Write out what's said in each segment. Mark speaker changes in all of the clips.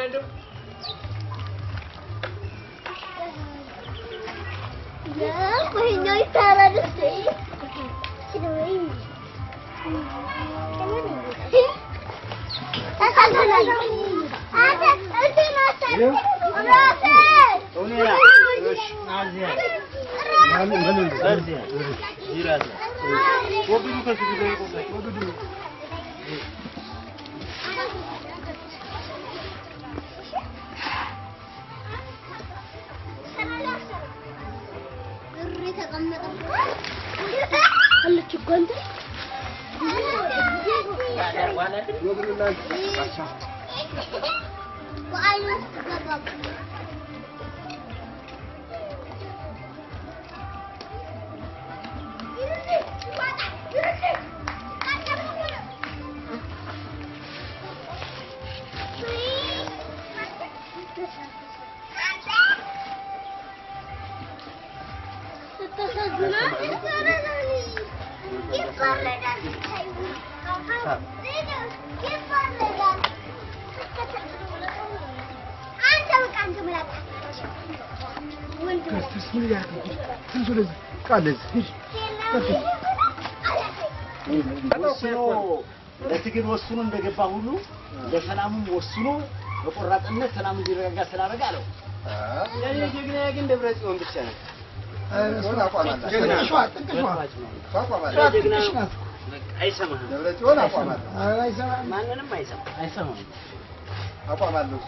Speaker 1: እንደው
Speaker 2: ያ ቆይኛው ይታረድስ ሲዶይ
Speaker 3: ለትግል ወስኖ እንደገባ ሁሉ ለሰላሙም ወስኖ በቆራጥነት ሰላም እንዲረጋጋ ስላደረገ አለው። ጀግና ግን ደብረጽዮን ብቻ ነው። እሱን አቋማለሁ። አይሰማም። ደብረጽዮን አቋማለሁ። አይሰማም። ማንንም አይሰማም። አቋማለሁ።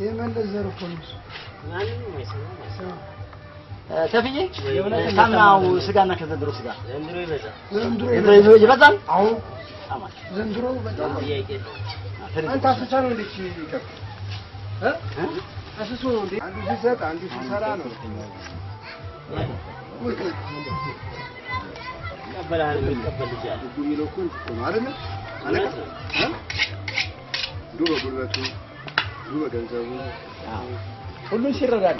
Speaker 3: የመለስ ዘር እኮ ነው። ማንንም አይሰማም። ተፍዬ ሳምናው ስጋና ከዘንድሮ ስጋ ዘንድሮ ይበዛል። አዎ አማን ዘንድሮ በጣም አንተ አፍሳ ነው እንዴ ይከፍ አፍሱ ነው እንዴ አንዱ ሲሰጥ አንዱ ሲሰራ ነው ቀበላል ይቀበልጃል ጉሚሎኩን ማለት ነው አለቀ ዱሮ ጉልበቱ ዱሮ ገንዘቡ ሁሉን ሲረዳል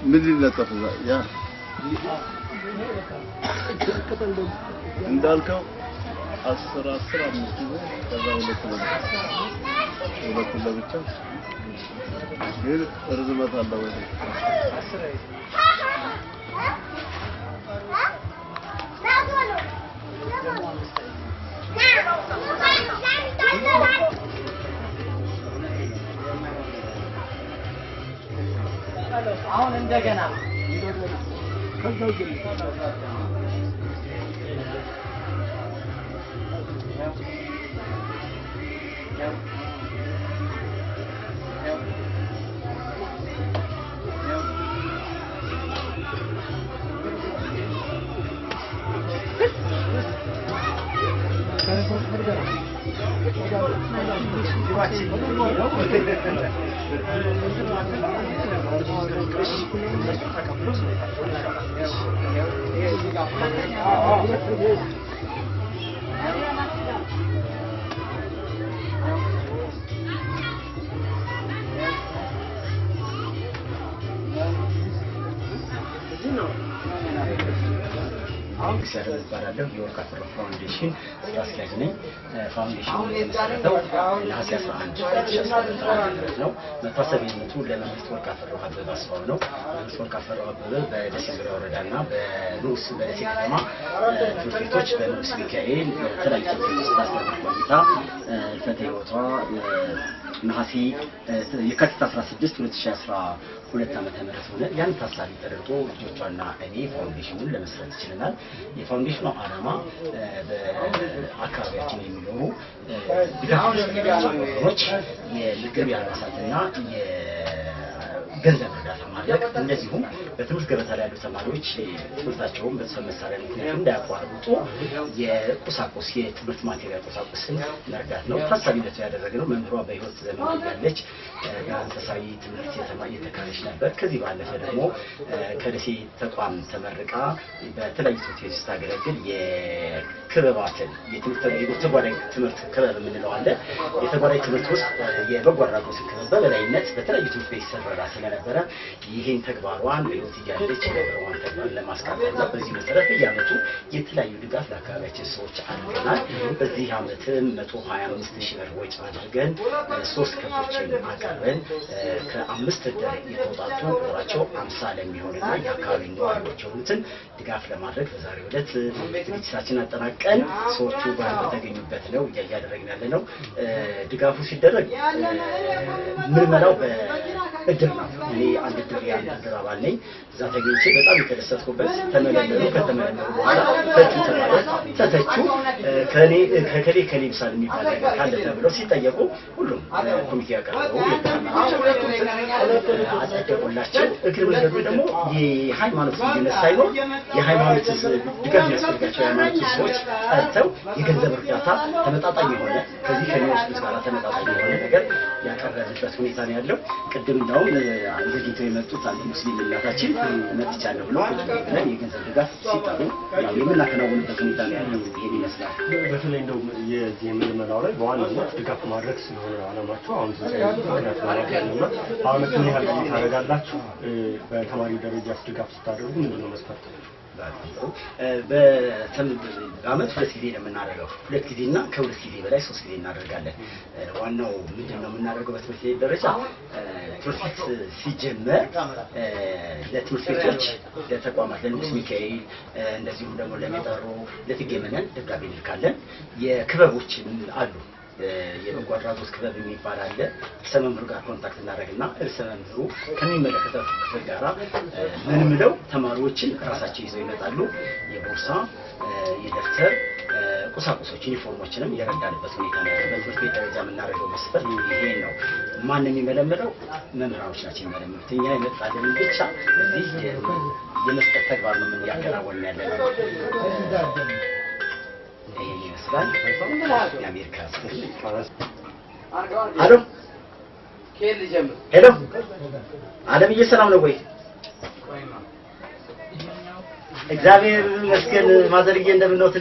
Speaker 3: ምን ይለጠፍ ያ እንዳልከው 10 15 ነው ከዛ ሁለት ለብቻ ግን ርዝመት አለው ወይ 10 አሁን እንደገና ከዛው ግን
Speaker 1: ንጉስ ያደረገ ይባላለሁ። የወርቅ አፈራው ፋውንዴሽን ስራ አስኪያጅ ነኝ። ፋውንዴሽኑ የተመሰረተው ነሐሴ 11 2014 ነው። መታሰቢያነቱ ለመንግስት ወርቅ አፈራው አበበ አስፋው ነው። መንግስት ወርቅ አፈራው አበበ በደሴ ዙሪያ ወረዳና በንዑስ በደሴ ከተማ ትምህርት ቤቶች በንዑስ ሚካኤል የተለያዩ ትምህርት ቤቶች ታስተምር ቆይታ ህልፈተ ህይወቷ ነሐሴ የካቲት 16 2012 ዓመተ ምህረት ሆነ። ያን ታሳቢ ተደርጎ ልጆቿና እኔ ፋውንዴሽኑን ለመስራት ችለናል። የፋውንዴሽኑ ዓላማ በአካባቢያችን የሚኖሩ ድጋፍ የሚያስፈልጋቸው ወገኖች የምግብ የአልባሳትና ገንዘብ እርዳታ ማድረግ እንደዚሁም በትምህርት ገበታ ላይ ያሉ ተማሪዎች ትምህርታቸውን በጽሕፈት መሳሪያ ምክንያት እንዳያቋርጡ የቁሳቁስ የትምህርት ማቴሪያል ቁሳቁስን መርዳት ነው። ታሳቢነቱ ያደረግነው መምህሯ በህይወት ዘመን ያለች በመንፈሳዊ ትምህርት የተካነች ነበር። ከዚህ ባለፈ ደግሞ ከደሴ ተቋም ተመርቃ በተለያዩ ትምህርት ቤቶች ስታገለግል የክበባትን የተጓዳኝ ትምህርት ክበብ የምንለው አለ። የተጓዳኝ ትምህርት ውስጥ የበጎ አድራጎት ክበብ በበላይነት በተለያዩ ትምህርት ቤት ይሰራል ስለነበረ ይህን ተግባሯን በህይወት እያለች የነበረውን ተግባር ለማስቀጠል ነው። በዚህ መሰረት በየዓመቱ የተለያዩ ድጋፍ ለአካባቢያችን ሰዎች አድርገናል። በዚህ ዓመትም 125,000 ብር ወጪ አድርገን 3 ከብቶችን አቀርበን ከ5 እድር የተውጣጡ ቁጥራቸው 50 ለሚሆንና የአካባቢ ነዋሪዎች የሆኑትን ድጋፍ ለማድረግ በዛሬው ዕለት ዝግጅታችን አጠናቀን ሰዎቹ ጋር በተገኙበት ነው እያደረግን ያለ ነው። ድጋፉ ሲደረግ ምርመራው በእድር ነው። እኔ አንድ እድር የእድር አባል ነኝ። እዛ ተገኝቼ በጣም የተደሰትኩበት ተመለመሉ። ከተመለመሉ በኋላ ተቹ ተባለ። ተተቹ ከከሌ ምሳሌ የሚባል ነገር ካለ ተብለው ሲጠየቁ ሁሉም ኮሚቴ ያቀረበው አጸደቁላቸው። እግር መንገዱ ደግሞ የሃይማኖት ልዩነት ሳይኖር የሃይማኖት ድጋፍ የሚያስፈልጋቸው የሃይማኖት ሰዎች ጠርተው የገንዘብ እርዳታ ተመጣጣኝ የሆነ ከዚህ ከሚወስዱት ጋር ተመጣጣኝ የሆነ ነገር ያቀረበበት ሁኔታ ነው ያለው። ቅድም እንዳውም ዘግይተው የመጡት አንድ ሙስሊም እናታችን መጥቻለሁ ብለው ብለን የገንዘብ ድጋፍ ሲጠሩ የምናከናውንበት ሁኔታ ነው ያለው። ይሄን ይመስላል።
Speaker 4: በተለይ እንደው የዚህ የምርመራው ላይ በዋናነት ድጋፍ ማድረግ ስለሆነ ዓላማቸው አሁን ምክንያት ማድረግ ያለውና በዓመት ምን ያህል ጊዜ ታደርጋላችሁ? በተማሪ ደረጃ ድጋፍ ስታደርጉ ምንድን ነው መስፈርቱ?
Speaker 1: በዓመት 2 ጊዜ ነው የምናደርገው። 2 ጊዜና ከ2 ጊዜ በላይ 3 ጊዜ እናደርጋለን። ዋናው ምንድን ነው የምናደርገው? በትምህርት ቤት ደረጃ ትምህርት ቤት ሲጀመር ለትምህርት ቤቶች፣ ለተቋማት፣ ለንጉስ ሚካኤል እንደዚሁም ደግሞ ለሜጠሮ፣ ለእቴጌ መነን ደብዳቤ እንልካለን። የክበቦች አሉ። የበጎ አድራጎት ክበብ የሚባል አለ። ርዕሰ መምህሩ ጋር ኮንታክት እናደርግና ርዕሰ መምህሩ ከሚመለከተው ክፍል ጋር ምንምለው ተማሪዎችን ራሳቸው ይዘው ይመጣሉ። የቦርሳ የደብተር ቁሳቁሶች ዩኒፎርሞችንም የረዳንበት ሁኔታ ነው። በትምህርት ቤት ደረጃ የምናደርገው መስፈርት ይሄ ነው። ማን የሚመለምለው? መምህራኖች ናቸው የሚመለምሉት። እኛ የመጣልን ብቻ እዚህ የመስጠት ተግባር ነው ያከናወንን ያለነው። ይሄን ይመስላል። የአሜሪካ ሄሎ ሄሎ፣ አለምዬ ሰላም ነው ወይ? እግዚአብሔር ይመስገን። ማዘርዬ እንደምንወት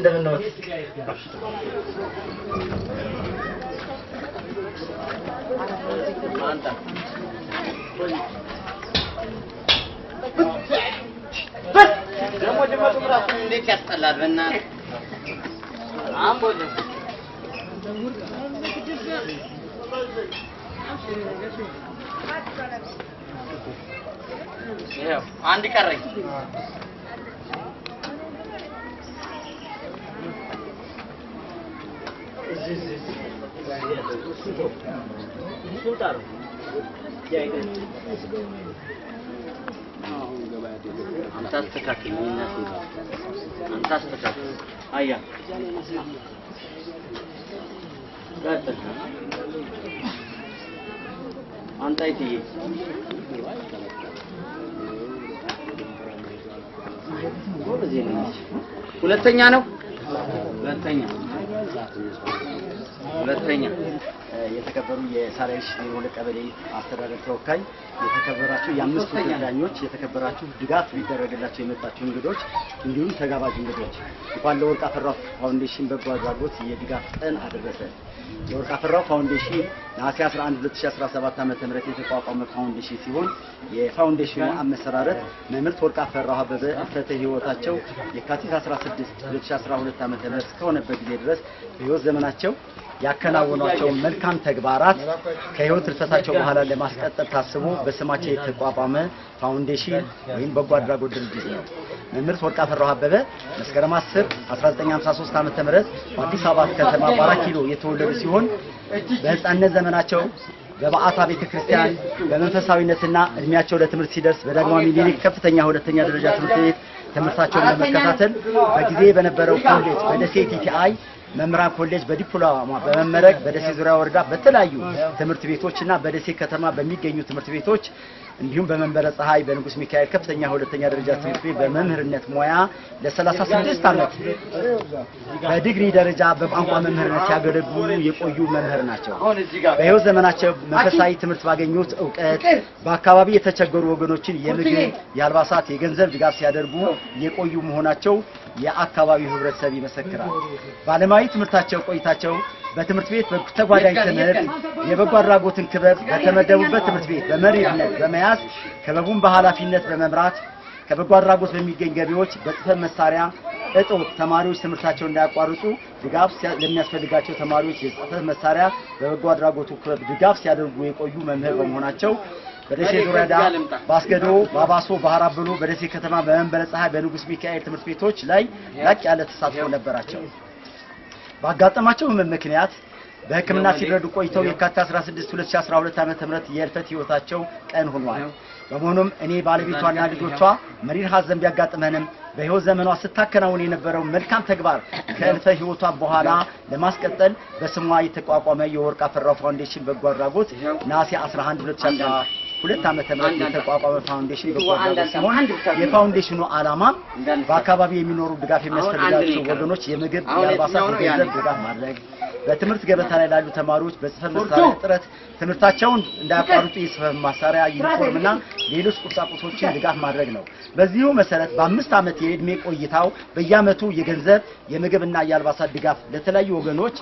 Speaker 3: ደግሞ ድመቱ ራሱ እንዴት ያስጠላል በእናትህ። ይኸው አንድ ቀረኝ። አንተ አስተካክል አንተ አስተካክል። አያ አንተ አይትዬ ሁለተኛ ነው። ሁለተኛ የተከበሩ የሳላይሽ የሁለት ቀበሌ አስተዳደር ተወካይ፣ የተከበራችሁ የአምስቱ ዳኞች፣ የተከበራችሁ ድጋፍ ሊደረግላቸው የመጣችሁ እንግዶች፣ እንዲሁም ተጋባዥ እንግዶች እንኳን ለወርቅ አፈራው ፋውንዴሽን በጎ አድራጎት የድጋፍ ቀን አደረሰ። የወርቅ አፈራው ፋውንዴሽን ነሐሴ 11 2017 ዓ.ም የተቋቋመ ፋውንዴሽን ሲሆን የፋውንዴሽኑ አመሰራረት መምህርት ወርቅ አፈራው አበበ ፍትሐ ሕይወታቸው የካቲት 16 2012 ዓ.ም እስከሆነበት ጊዜ ድረስ በሕይወት ዘመናቸው ያከናወኗቸው መልካም ተግባራት ከሕይወት ህልፈታቸው በኋላ ለማስቀጠል ታስቦ በስማቸው የተቋቋመ ፋውንዴሽን ወይም በጎ አድራጎት ድርጅት ነው። መምህርት ወርቅ አፈራው አበበ መስከረም 10 1953 ዓ.ም በአዲስ አበባ ከተማ በ4 ኪሎ የተወለዱ ሲሆን በህፃንነት ዘመናቸው በበዓታ ቤተክርስቲያን በመንፈሳዊነትና እድሜያቸው ለትምህርት ሲደርስ በዳግማዊ ምኒልክ ከፍተኛ ሁለተኛ ደረጃ ትምህርት ቤት ትምህርታቸውን ለመከታተል በጊዜ በነበረው ኮሌጅ በደሴ ቲቲአይ መምህራን ኮሌጅ በዲፕሎማ በመመረቅ በደሴ ዙሪያ ወረዳ በተለያዩ ትምህርት ቤቶችና በደሴ ከተማ በሚገኙ ትምህርት ቤቶች እንዲሁም በመንበረ ፀሐይ በንጉስ ሚካኤል ከፍተኛ ሁለተኛ ደረጃ ትምህርት ቤት በመምህርነት ሙያ ለ36 ዓመት በዲግሪ ደረጃ በቋንቋ መምህርነት ሲያገለግሉ የቆዩ መምህር ናቸው። በሕይወት ዘመናቸው መንፈሳዊ ትምህርት ባገኙት ዕውቀት በአካባቢ የተቸገሩ ወገኖችን የምግብ፣ የአልባሳት፣ የገንዘብ ድጋፍ ሲያደርጉ የቆዩ መሆናቸው የአካባቢው ህብረተሰብ ይመሰክራል። ባለማዊ ትምህርታቸው ቆይታቸው በትምህርት ቤት በተጓዳኝ ትምህርት የበጎ አድራጎትን ክበብ በተመደቡበት ትምህርት ቤት በመሪነት በመያዝ ክበቡን በኃላፊነት በመምራት ከበጎ አድራጎት በሚገኝ ገቢዎች በጽሕፈት መሳሪያ እጦት ተማሪዎች ትምህርታቸውን እንዳያቋርጡ ድጋፍ ለሚያስፈልጋቸው ተማሪዎች የጽሕፈት መሳሪያ በበጎ አድራጎቱ ክበብ ድጋፍ ሲያደርጉ የቆዩ መምህር በመሆናቸው በደሴ ዙሪያ ባስገዶ፣ ባባሶ፣ ባህር አብሎ፣ በደሴ ከተማ በመንበረ ፀሐይ በንጉስ ሚካኤል ትምህርት ቤቶች ላይ ላቅ ያለ ተሳትፎ ነበራቸው። ባጋጠማቸው ምክንያት በሕክምና ሲረዱ ቆይተው የካቲት 16 2012 ዓ.ም የህልፈት ሕይወታቸው ቀን ሆኗል። በመሆኑም እኔ ባለቤቷና ልጆቿ መሪር ሐዘን ቢያጋጥመንም በሕይወት ዘመኗ ስታከናውን የነበረው መልካም ተግባር ከህልፈት ሕይወቷ በኋላ ለማስቀጠል በስሟ የተቋቋመ የወርቅ አፈራው ፋውንዴሽን በጎ አድራጎት ነሐሴ 11 2012 ዓመተ ምህረት የተቋቋመ ፋውንዴሽን በጎ አድራጎት ሲሆን የፋውንዴሽኑ ዓላማ በአካባቢ የሚኖሩ ድጋፍ የሚያስፈልጋቸው ወገኖች የምግብ፣ የአልባሳት፣ የገንዘብ ድጋፍ ማድረግ፣ በትምህርት ገበታ ላይ ላሉ ተማሪዎች በጽሕፈት መሳሪያ እጥረት ትምህርታቸውን እንዳያቋርጡ የጽሕፈት መሳሪያ፣ ዩኒፎርምና ሌሎች ቁሳቁሶችን ድጋፍ ማድረግ ነው። በዚሁ መሰረት በ5 ዓመት የዕድሜ ቆይታው በየዓመቱ የገንዘብ፣ የምግብና የአልባሳት ድጋፍ ለተለያዩ ወገኖች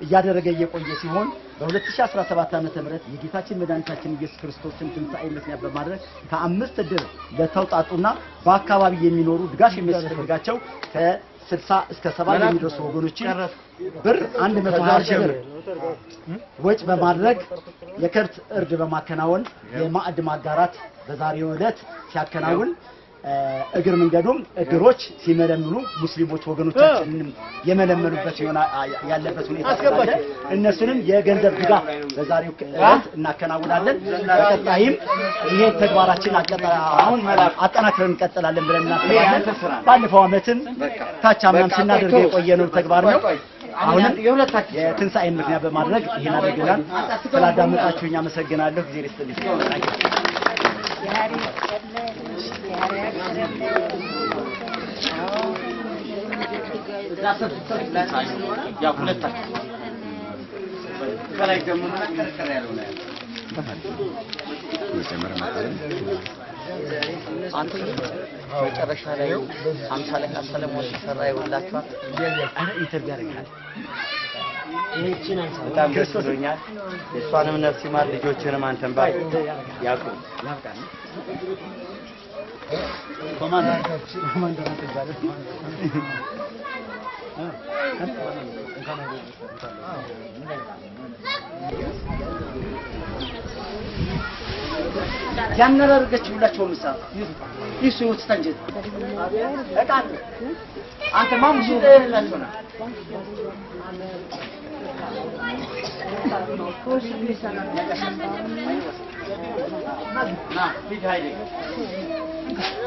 Speaker 3: እያደረገ የቆየ ሲሆን በ2017 ዓ.ም የጌታችን መድኃኒታችን ኢየሱስ ክርስቶስን ትንሣኤ ምክንያት በማድረግ ከ5 ዕድር ለተውጣጡና በአካባቢ የሚኖሩ ድጋፍ የሚያስፈልጋቸው ከ60 እስከ 70 የሚደርሱ ወገኖችን ብር 120 ሺህ ብር ወጭ በማድረግ የከብት እርድ በማከናወን የማዕድ ማጋራት በዛሬው ዕለት ሲያከናውን እግር መንገዱም እድሮች ሲመለምሉ ሙስሊሞች ወገኖቻችንን የመለመሉበት ያለበት ሁኔታ አለ። እነሱንም የገንዘብ ድጋፍ በዛሬው ዕለት እናከናውናለን። በቀጣይም ይሄ ተግባራችን አጠናክረን እንቀጥላለን ብለን እናስባለን። ባለፈው ዓመትም ታቻምናም ስናደርግ የቆየነው ተግባር ነው። አሁንም የትንሣኤ ምክንያት በማድረግ ይሄን አድርገናል። ስላዳመጣችሁኝ አመሰግናለሁ። ጊዜ ይስጥልኝ።
Speaker 5: መጨረሻ ላይ 50 ላይ አሰለሞን ሲሰራ ይወላችኋል።
Speaker 3: ኢንተርቪው ያደርጋል።
Speaker 5: በጣም ደስ ብሎኛል። የእሷንም ነፍስ ይማር፣ ልጆችንም አንተን ባይ ያቁም።
Speaker 3: ኮማንደር ተባለ። ያነረርገችው ሁላችሁ ምሳሌ ይሱ ወስተንጀት አቃን አንተ ማሙሽ ለላችሁና ና ፊት ሃይሌ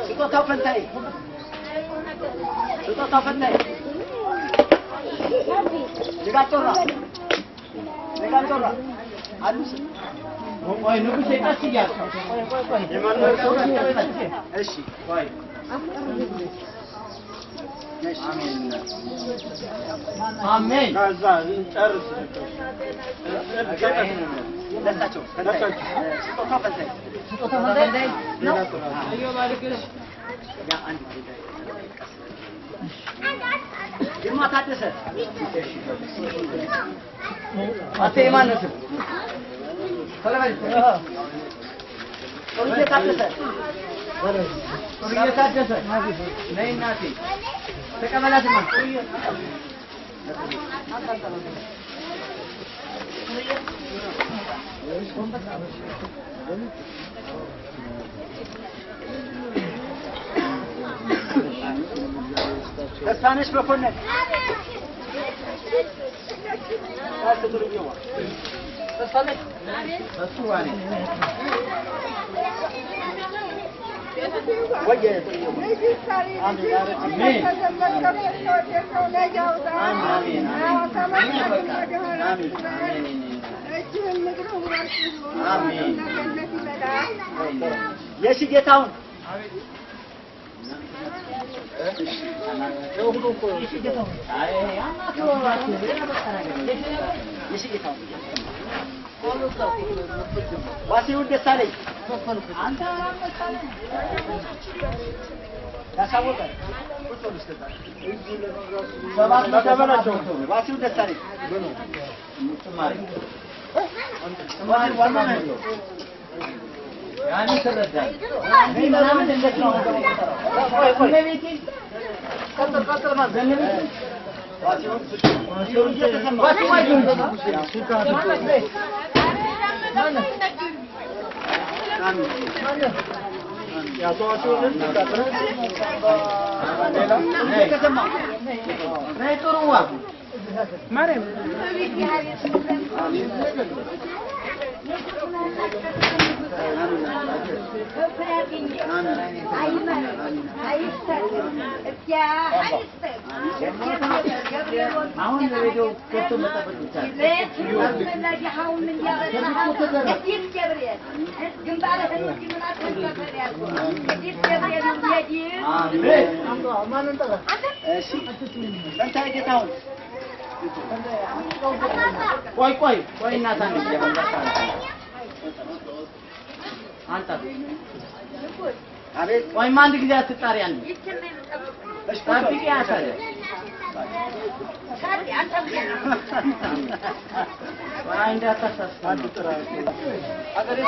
Speaker 3: ስጦታው ፈንታይ ለጋቶራ አሉስ ቆይ ንጉሴ ቀስ እያልክ ቆይ የማንወር ሰው እሺ ቆይ አሜን ከዛ ጨርስ ለታቸው ስጦታ ፈንታይ ነው አዮ ባልክሽ ያ አንድ ግርማ ታደሰ አቴ ማነስ ተስፋነሽ መኮንን የሺ ጌታውን ዋሲውን ደሳለኝ ያሳወቀ ዋሲውን ደሳለኝ ያኔ ተረዳኝ ምናምን እንዴት ነው ለቤቴ ቀጥል ማለት ዋሲውን እየተሰማ ቆይ እናታን አንተ አቤት ወይ ማንድ ጊዜ አትጣሪ አንዴ እሺ ታጥቂ ያሳለ ዋይ እንዳታሳስ አንድ ጥራ አገር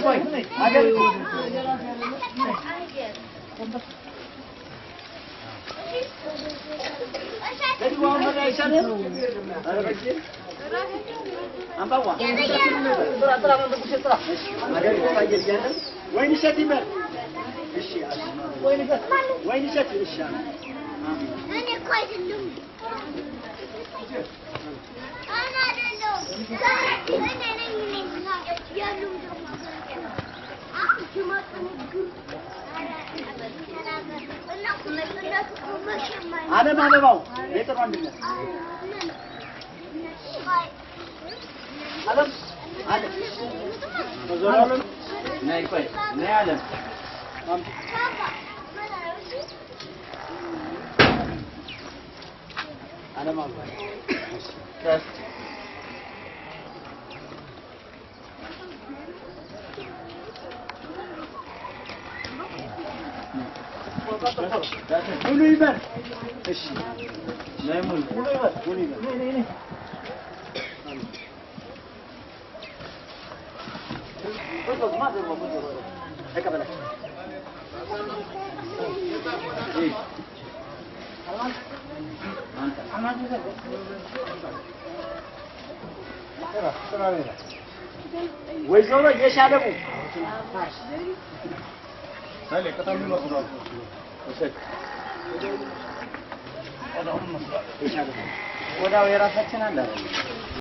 Speaker 3: ቆይ አገር ለዲዋው መዳይ ይሻላል አረጋጅ አምባዋ ጥራ መንደቁ ጥራ አገር ይታየል ያለ ወይን ሸት ይመር እሺ ወይን ሸት ይሻላል
Speaker 2: እኔ እኮ አይደለም አና አይደለም እኔ ነኝ ያሉ
Speaker 3: አለም አበባው የጥሩ አንድነት አለም አለ ተዘራለም ነይ ቆይ ነይ አለም አለም አበባው ደስ ሙሉ ይበል እሺ ነይ ሙሉ ይበል ሙሉ ይበል ነይ ወጥቶ ማዘር ወጥቶ ተቀበለ እሺ አንተ አማዱ ወይዘሮ የሻለሙ ሳይለ ከተማ መስሏል ወሰክ ወዳው የራሳችን አለ